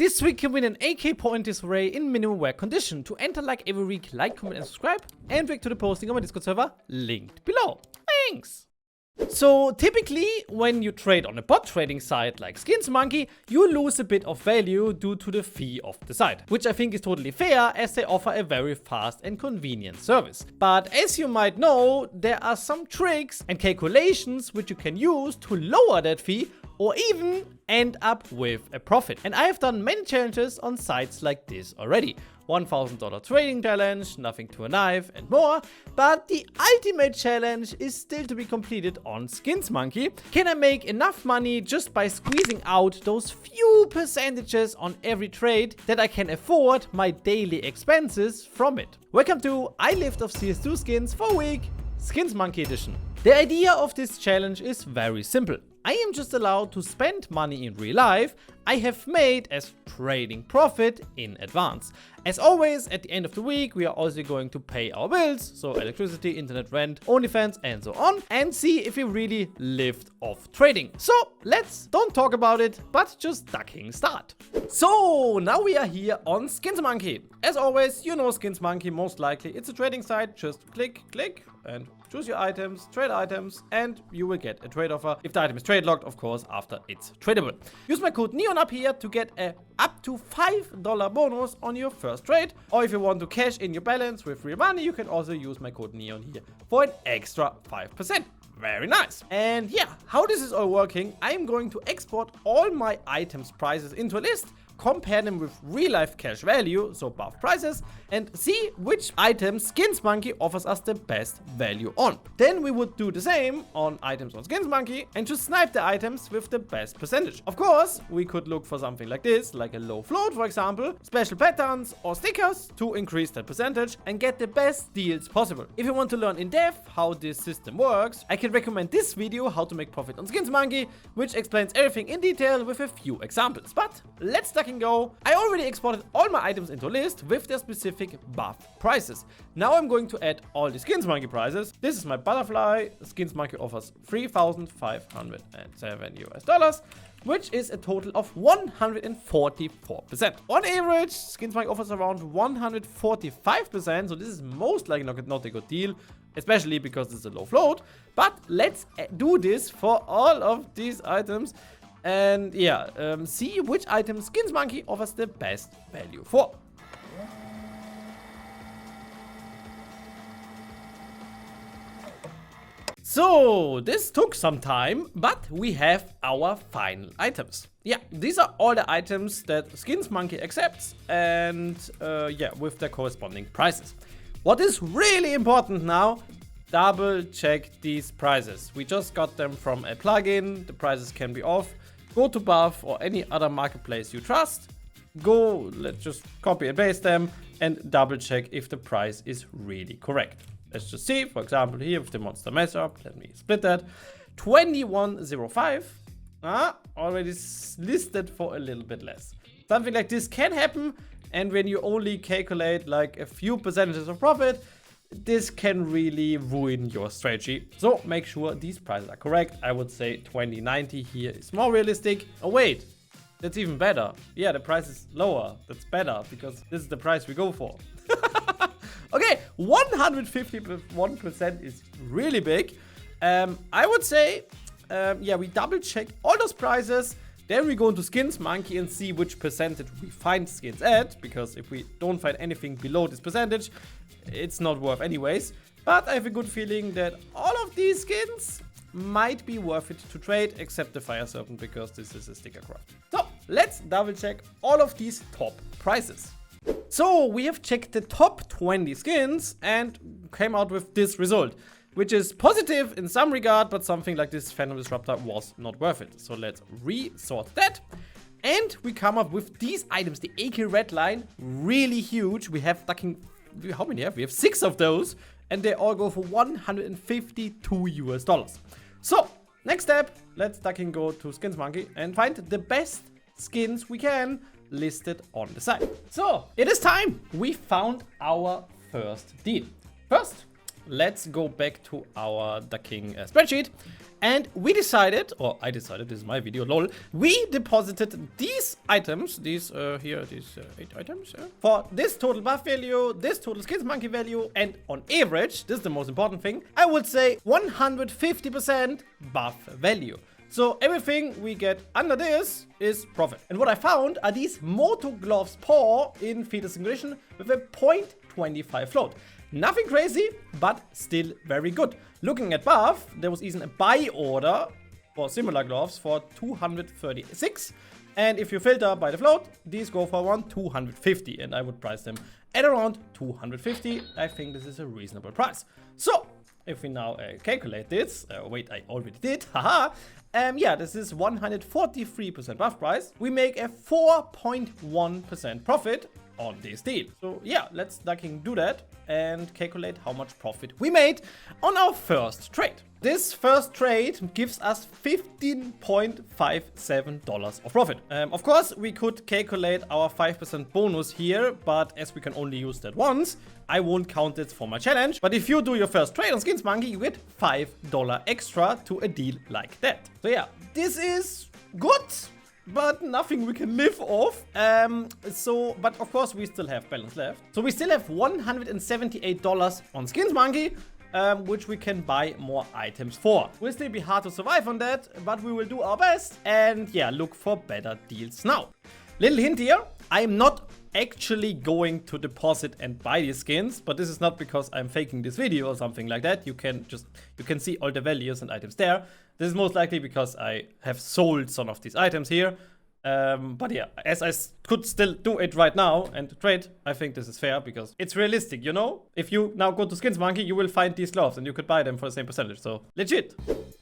This week you win an AK pointers array in minimum wear condition. To enter like every week, like, comment and subscribe, and react to the posting on my Discord server, linked below. Thanks! So typically when you trade on a bot trading site like SKINSMONKEY, you lose a bit of value due to the fee of the site, which I think is totally fair as they offer a very fast and convenient service. But as you might know, there are some tricks and calculations which you can use to lower that fee or even end up with a profit. And I have done many challenges on sites like this already. $1,000 trading challenge, nothing to a knife and more. But the ultimate challenge is still to be completed on SKINSMONKEY. Can I make enough money just by squeezing out those few percentages on every trade that I can afford my daily expenses from it? Welcome to I lived off CS2 skins for a week, SKINSMONKEY edition. The idea of this challenge is very simple. I am just allowed to spend money in real life I have made as trading profit in advance. As always, at the end of the week, we are also going to pay our bills, so electricity, internet, rent, OnlyFans, and so on, and see if we really lived off trading. So let's don't talk about it, but just ducking start. So now we are here on SKINSMONKEY. As always, you know SKINSMONKEY most likely. It's a trading site. Just click, and choose your items, trade items, and you will get a trade offer. If the item is trade locked, of course, after it's tradable. Use my code NEON up here to get a up to $5 bonus on your first trade. Or if you want to cash in your balance with real money, you can also use my code NEON here for an extra 5%. Very nice. And yeah, how this is all working, I'm going to export all my items prices into a list, compare them with real life cash value, so buff prices, and see which items SKINSMONKEY offers us the best value on. Then we would do the same on items on SKINSMONKEY and just snipe the items with the best percentage. Of course, we could look for something like this, like a low float for example, special patterns or stickers to increase that percentage and get the best deals possible. If you want to learn in depth how this system works, I can recommend this video, how to make profit on SKINSMONKEY, which explains everything in detail with a few examples. But let's go. I already exported all my items into a list with their specific buff prices. Now I'm going to add all the SKINSMONKEY prices. This is my butterfly. SKINSMONKEY offers $3,507 US, which is a total of 144%. On average, SKINSMONKEY offers around 145%, so this is most likely not a good deal, especially because it's a low float. But let's do this for all of these items. And yeah, see which item SKINSMONKEY offers the best value for. So this took some time, but we have our final items. Yeah, these are all the items that SKINSMONKEY accepts, and yeah, with their corresponding prices. What is really important now, double check these prices. We just got them from a plugin, the prices can be off. Go to Buff or any other marketplace you trust. Let's just copy and paste them and double check if the price is really correct. Let's just see, for example, here with the monster mess up. Let me split that. 2105. Already listed for a little bit less. Something like this can happen, and when you only calculate like a few percentages of profit, this can really ruin your strategy. So make sure these prices are correct. I would say 2090 here is more realistic. Oh wait, that's even better. Yeah, the price is lower. That's better because this is the price we go for. Okay, 151% is really big. I would say, yeah, we double check all those prices. Then we go into SKINSMONKEY and see which percentage we find skins at, because if we don't find anything below this percentage, it's not worth anyways. But I have a good feeling that all of these skins might be worth it to trade, except the Fire Serpent, because this is a sticker craft. So let's double check all of these top prices. So we have checked the top 20 skins and came out with this result, which is positive in some regard, but something like this Phantom Disruptor was not worth it. So let's resort that. And we come up with these items, the AK Red Line, really huge. We have how many have we? have 6 of those, and they all go for $152 US. So next step, let's go to SKINSMONKEY and find the best skins we can listed on the site. So it is time. We found our first deal. First, let's go back to our ducking spreadsheet. And we decided, or I decided, this is my video, lol. We deposited these items, these 8 items, for this total buff value, this total SKINSMONKEY value, and on average, this is the most important thing, I would say 150% buff value. So everything we get under this is profit. And what I found are these Moto Gloves Paw in Fetus Condition with a 0.25 float. Nothing crazy, but still very good. Looking at buff, there was even a buy order for similar gloves for 236. And if you filter by the float, these go for around 250. And I would price them at around 250. I think this is a reasonable price. So if we now calculate this, wait, I already did, haha. Yeah, this is 143% buff price. We make a 4.1% profit on this deal. So yeah, let's do that and calculate how much profit we made on our first trade. This first trade gives us $15.57 of profit. Of course, we could calculate our 5% bonus here, but as we can only use that once, I won't count it for my challenge. But if you do your first trade on SKINSMONKEY, you get $5 extra to a deal like that. So yeah, this is good, but nothing we can live off. But of course we still have balance left. So we still have $178 on SKINSMONKEY, which we can buy more items for. Will still be hard to survive on that, but we will do our best and yeah, look for better deals now. Little hint here, I'm not actually going to deposit and buy these skins, but this is not because I'm faking this video or something like that. You can see all the values and items there. This is most likely because I have sold some of these items here. But yeah, as I could still do it right now and trade, I think this is fair because it's realistic, you know? If you now go to SKINSMONKEY, you will find these gloves and you could buy them for the same percentage, so legit.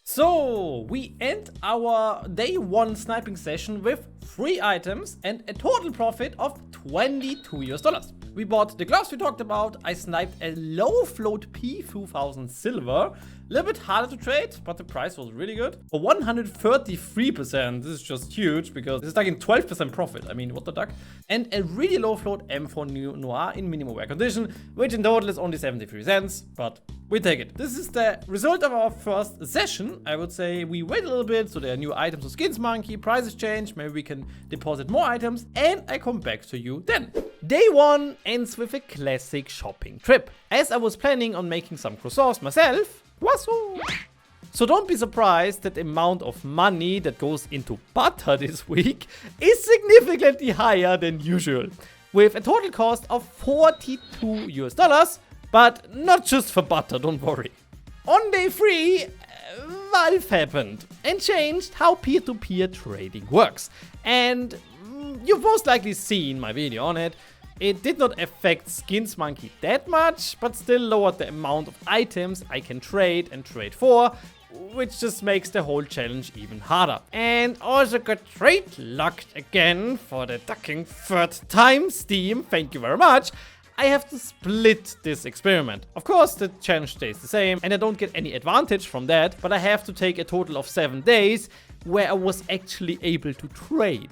So we end our day 1 sniping session with 3 items and a total profit of $22. We bought the gloves we talked about. I sniped a low float P2000 silver. A little bit harder to trade, but the price was really good. For 133%, this is just huge because this is like in 12% profit. I mean, what the duck? And a really low float M4 Noir in minimum wear condition, which in total is only 73 cents, but we take it. This is the result of our first session. I would say we wait a little bit, so there are new items to SKINSMONKEY, prices change, maybe we can deposit more items, and I come back to you then. Day 1 ends with a classic shopping trip. As I was planning on making some croissants myself, so don't be surprised that the amount of money that goes into butter this week is significantly higher than usual, with a total cost of $42, but not just for butter, don't worry. On day 3, Valve happened and changed how peer-to-peer trading works. And you've most likely seen my video on it. It did not affect SKINSMONKEY that much, but still lowered the amount of items I can trade and trade for, which just makes the whole challenge even harder. And also got trade locked again for the ducking 3rd time, Steam, thank you very much. I have to split this experiment. Of course, the challenge stays the same, and I don't get any advantage from that, but I have to take a total of 7 days where I was actually able to trade,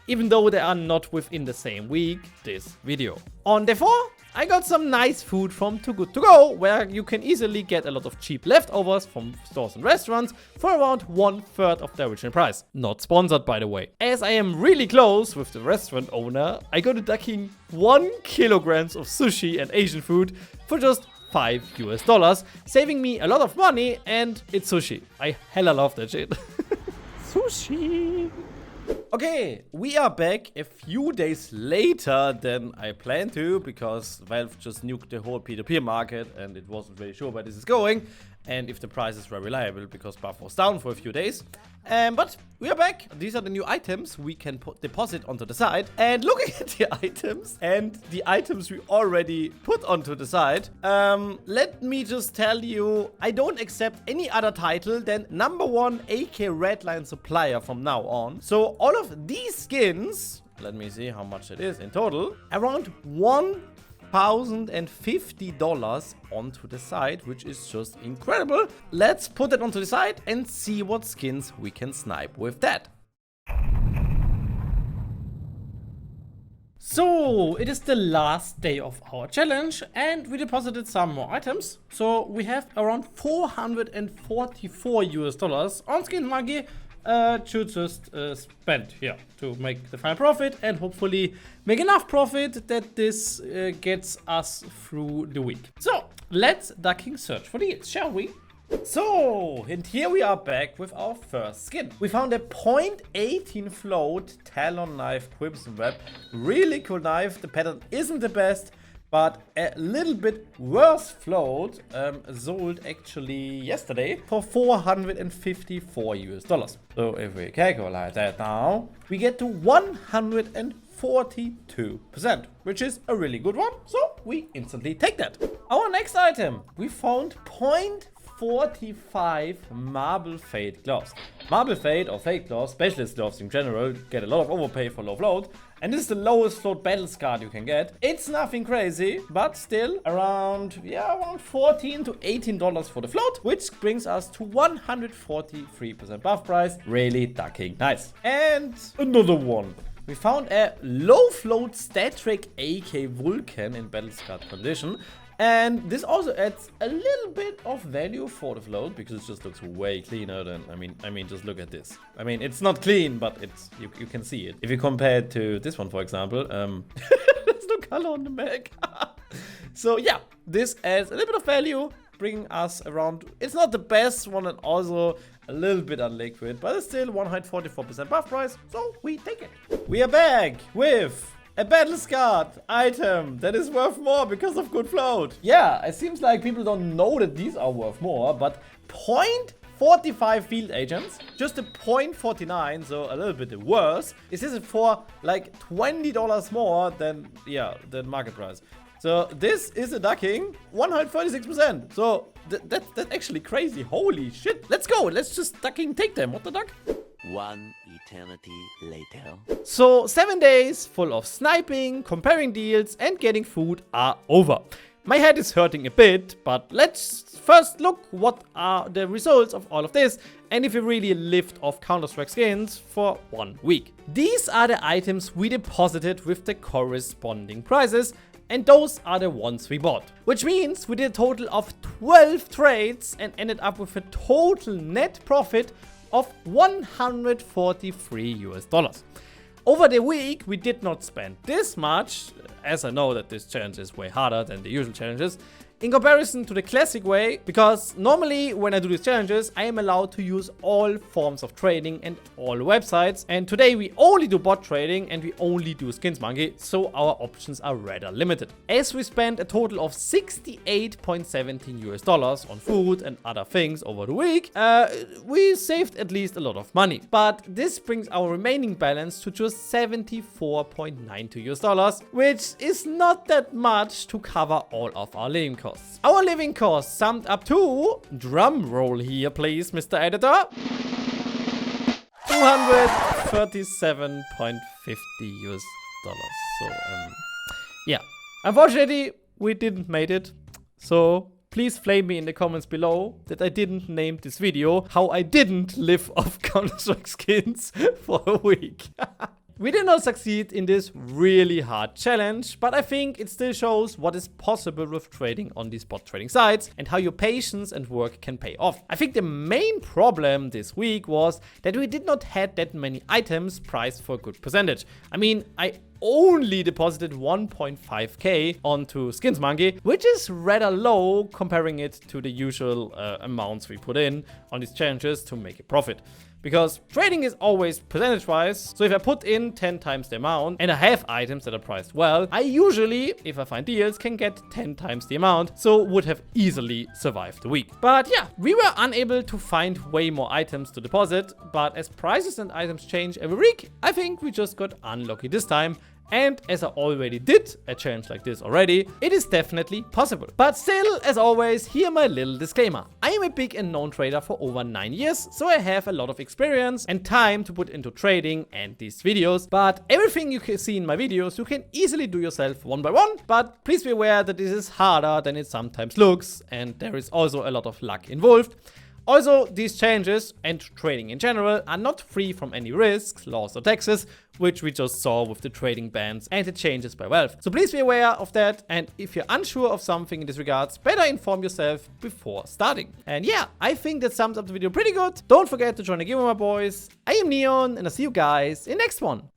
even though they are not within the same week this video. On day 4, I got some nice food from Too Good To Go, where you can easily get a lot of cheap leftovers from stores and restaurants for around 1/3 of the original price. Not sponsored, by the way. As I am really close with the restaurant owner, I got a ducking 1 kilograms of sushi and Asian food for just $5, saving me a lot of money, and it's sushi. I hella love that shit. Sushi! Okay, we are back a few days later than I planned to, because Valve just nuked the whole peer-to-peer market and it wasn't really sure where this is going and if the prices were reliable, because buff was down for a few days. But we are back. These are the new items we can deposit onto the side. And looking at the items and the items we already put onto the side, let me just tell you, I don't accept any other title than #1 AK Redline supplier from now on. So all of these skins, let me see how much it is in total, around $1,050 onto the side, which is just incredible. Let's put it onto the side and see what skins we can snipe with that. So it is the last day of our challenge and we deposited some more items. So we have around $444 on SKINSMONKEY to just spend here to make the final profit and hopefully make enough profit that this gets us through the week. So let's ducking search for deals, shall we? So, and here we are back with our first skin. We found a 0.18 float Talon knife Crimson Web. Really cool knife. The pattern isn't the best, but a little bit worse float sold actually yesterday for $454. So if we calculate that now, we get to 142%, which is a really good one. So we instantly take that. Our next item, we found 0.45 Marble Fade gloves. Marble Fade or Fade gloves, specialist gloves in general, get a lot of overpay for low float. And this is the lowest float battle scar you can get. It's nothing crazy, but still around $14 to $18 for the float, which brings us to 143% buff price. Really ducking nice. And another one. We found a low float Statric AK Vulcan in battle scarred condition. And this also adds a little bit of value for the float because it just looks way cleaner than, I mean, just look at this. I mean, it's not clean, but it's, you can see it. If you compare it to this one, for example, there's no color on the mag. So yeah, this adds a little bit of value, bringing us around, it's not the best one and also a little bit unliquid, but it's still 144% buff price, so we take it. We are back with a battle scarred item that is worth more because of good float. Yeah, it seems like people don't know that these are worth more, but 0.45 field agents, just a 0.49, so a little bit worse. Is this for like $20 more than market price? So this is a ducking 136%. So that's actually crazy. Holy shit. Let's go. Let's just ducking take them. What the duck? One eternity later. So 7 days full of sniping, comparing deals and getting food are over. My head is hurting a bit, but let's first look what are the results of all of this and if we really lived off Counter-Strike skins for 1 week. These are the items we deposited with the corresponding prices. And those are the ones we bought. Which means we did a total of 12 trades and ended up with a total net profit of $143. Over the week, we did not spend this much, as I know that this challenge is way harder than the usual challenges, in comparison to the classic way, because normally when I do these challenges, I am allowed to use all forms of trading and all websites. And today we only do bot trading and we only do SKINSMONKEY, so our options are rather limited. As we spent a total of $68.17 on food and other things over the week, we saved at least a lot of money. But this brings our remaining balance to just $74.92, which is not that much to cover all of our living costs. Our living costs summed up to, drum roll here please, Mr. Editor, $237.50. So, yeah. Unfortunately, we didn't make it. So, please flame me in the comments below that I didn't name this video how I didn't live off Counter-Strike skins for a week. We did not succeed in this really hard challenge, but I think it still shows what is possible with trading on these bot trading sites and how your patience and work can pay off. I think the main problem this week was that we did not have that many items priced for a good percentage. I mean, I only deposited 1.5k onto SKINSMONKEY, which is rather low comparing it to the usual amounts we put in on these challenges to make a profit. Because trading is always percentage-wise, so if I put in 10 times the amount and I have items that are priced well, I usually, if I find deals, can get 10 times the amount, so would have easily survived the week. But yeah, we were unable to find way more items to deposit, but as prices and items change every week, I think we just got unlucky this time. And as I already did a challenge like this already, it is definitely possible. But still, as always, here my little disclaimer. I am a big and known trader for over 9 years, so I have a lot of experience and time to put into trading and these videos. But everything you can see in my videos, you can easily do yourself one by one. But please be aware that this is harder than it sometimes looks, and there is also a lot of luck involved. Also, these changes, and trading in general, are not free from any risks, laws or taxes, which we just saw with the trading bans and the changes by Valve. So please be aware of that, and if you're unsure of something in this regards, better inform yourself before starting. And yeah, I think that sums up the video pretty good. Don't forget to join the giveaway, my boys. I am Neon, and I'll see you guys in the next one.